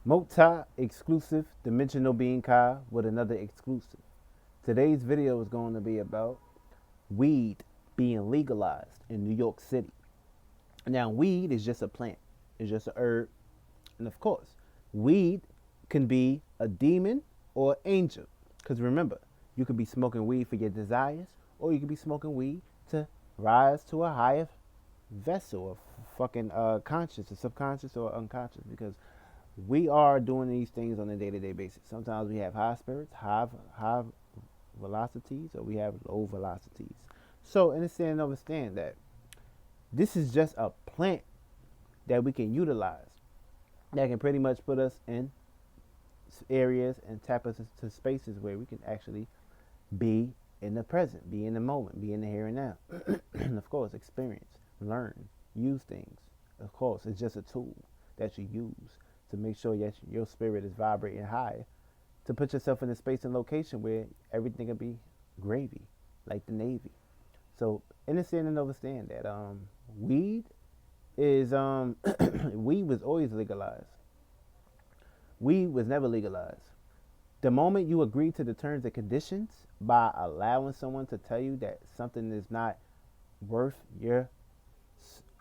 Multi-exclusive dimensional being Kai with another exclusive. Today's video is going to be about weed being legalized in New York City. Now, weed is just a plant. It's just a herb. And of course, weed can be a demon or an angel. Because remember, you could be smoking weed for your desires, or you could be smoking weed to rise to a higher vessel of fucking conscious or subconscious or unconscious, because we are doing these things on a day-to-day basis. Sometimes we have high spirits, high velocities, or we have low velocities. So understand and understand that this is just a plant that we can utilize that can pretty much put us in areas and tap us into spaces where we can actually be in the present, be in the moment, be in the here and now. And of course, experience, learn, use things. Of course, it's just a tool that you use to make sure that your spirit is vibrating high, to put yourself in a space and location where everything will be gravy, like the Navy. So understand and understand that weed is weed was always legalized. Weed was never legalized. The moment you agree to the terms and conditions by allowing someone to tell you that something is not worth your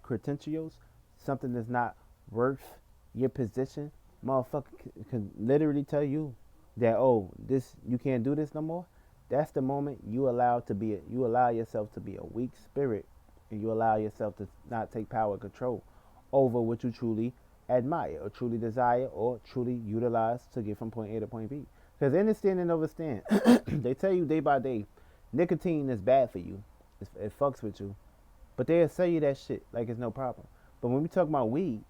credentials, something is not worth your position, motherfucker can literally tell you that, oh, this, you can't do this no more. That's the moment you allow yourself to be a weak spirit, and you allow yourself to not take power and control over what you truly admire or truly desire or truly utilize to get from point A to point B. Because understand and understand, they tell you day by day, nicotine is bad for you. It fucks with you. But they'll sell you that shit like it's no problem. But when we talk about weed,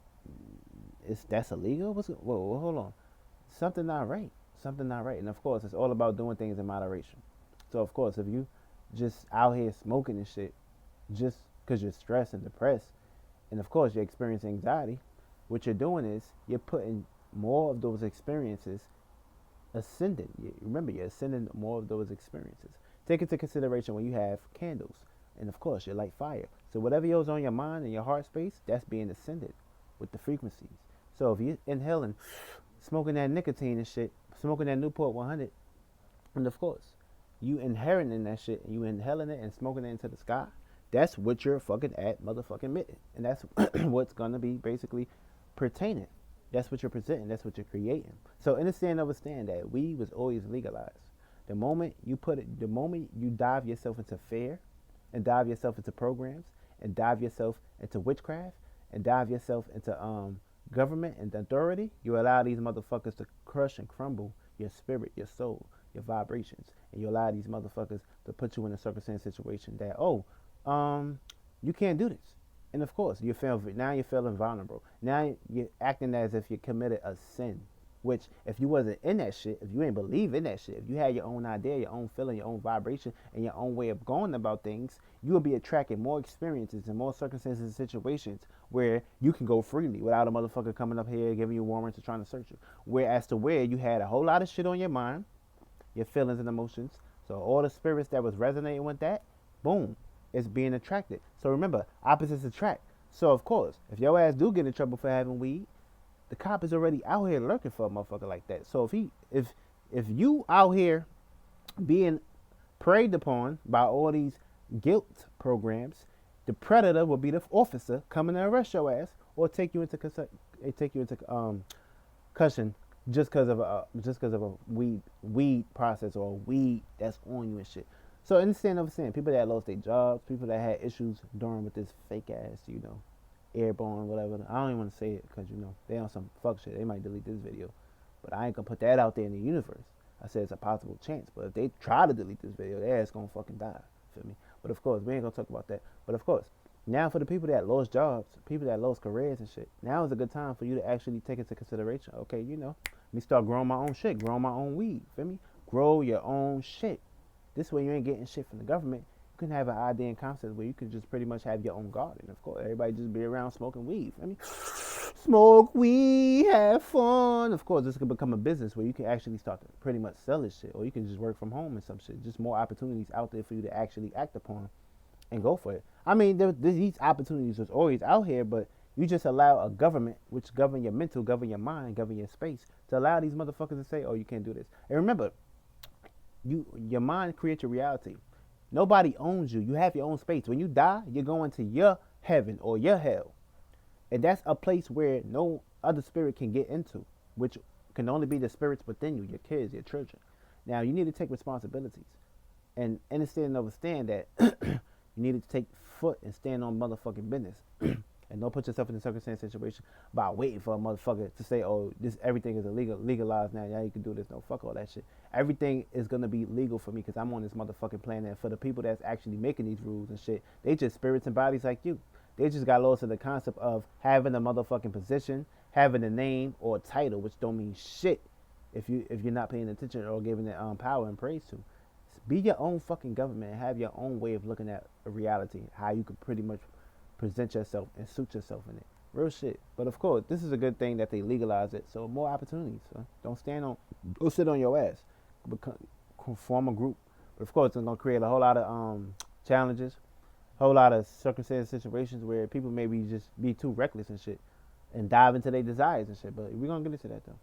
that's illegal? Whoa, hold on. Something not right. Something not right. And of course, it's all about doing things in moderation. So of course, if you just out here smoking and shit, just because you're stressed and depressed, and of course you're experiencing anxiety, what you're doing is you're putting more of those experiences ascending. Remember, you're ascending more of those experiences. Take into consideration when you have candles, and of course you light fire. So whatever goes on your mind and your heart space, that's being ascended with the frequencies. So if you inhaling, smoking that nicotine and shit, smoking that Newport 100, and of course you inheriting that shit and you inhaling it and smoking it into the sky, that's what you're fucking at motherfucking mitten. And that's what's gonna be basically pertaining. That's what you're presenting. That's what you're creating. So understand, understand that weed was always legalized. The moment you dive yourself into fear, and dive yourself into programs, and dive yourself into witchcraft, and dive yourself into government and authority, you allow these motherfuckers to crush and crumble your spirit, your soul, your vibrations, and you allow these motherfuckers to put you in a circumstance situation that, you can't do this. And of course, you're feeling vulnerable. Now you're acting as if you committed a sin. Which, if you wasn't in that shit, if you ain't believe in that shit, if you had your own idea, your own feeling, your own vibration, and your own way of going about things, you will be attracting more experiences and more circumstances and situations where you can go freely without a motherfucker coming up here giving you warrants or trying to search you. Whereas to where you had a whole lot of shit on your mind, your feelings and emotions. So all the spirits that was resonating with that, boom, it's being attracted. So remember, opposites attract. So of course, if your ass do get in trouble for having weed, the cop is already out here lurking for a motherfucker like that. So if you out here being preyed upon by all these guilt programs, the predator will be the officer coming to arrest your ass or take you into cushion just because of a weed process or a weed that's on you and shit. So understand, people that lost their jobs, people that had issues during with this fake ass, airborne, whatever. I don't even want to say it because, they on some fuck shit. They might delete this video. But I ain't going to put that out there in the universe. I said it's a possible chance. But if they try to delete this video, their ass going to fucking die. Feel me? But of course, we ain't going to talk about that. But of course, now for the people that lost jobs, people that lost careers and shit, now is a good time for you to actually take into consideration. Okay, let me start growing my own shit, growing my own weed. Feel me? Grow your own shit. This way you ain't getting shit from the government. You can have an idea and concept where you can just pretty much have your own garden. Of course, everybody just be around smoking weed. Smoke weed, have fun. Of course, this could become a business where you can actually start to pretty much sell this shit, or you can just work from home and some shit. Just more opportunities out there for you to actually act upon and go for it. I mean, these opportunities was always out here, but You just allow a government, which govern your mental, govern your mind, govern your space, to allow these motherfuckers to say, "Oh, you can't do this." And remember, your mind creates your reality. Nobody owns you. You have your own space. When you die, you're going to your heaven or your hell, and that's a place where no other spirit can get into, which can only be the spirits within you, your kids, your children. Now you need to take responsibilities and understand and understand that you need to take foot and stand on motherfucking business. And don't put yourself in a circumstance situation by waiting for a motherfucker to say, "Oh, this everything is illegal, legalized now. Yeah, you can do this." No, fuck all that shit. Everything is gonna be legal for me because I'm on this motherfucking planet. And for the people that's actually making these rules and shit, they just spirits and bodies like you. They just got lost in the concept of having a motherfucking position, having a name or a title, which don't mean shit if you're not paying attention or giving it power and praise to. Be your own fucking government and have your own way of looking at a reality, how you could pretty much present yourself and suit yourself in it. Real shit. But of course, this is a good thing that they legalize it. So more opportunities. So don't sit on your ass. Form a group. But of course, it's gonna create a whole lot of challenges, a whole lot of circumstances, situations where people maybe just be too reckless and shit, and dive into their desires and shit. But we're gonna get into that though.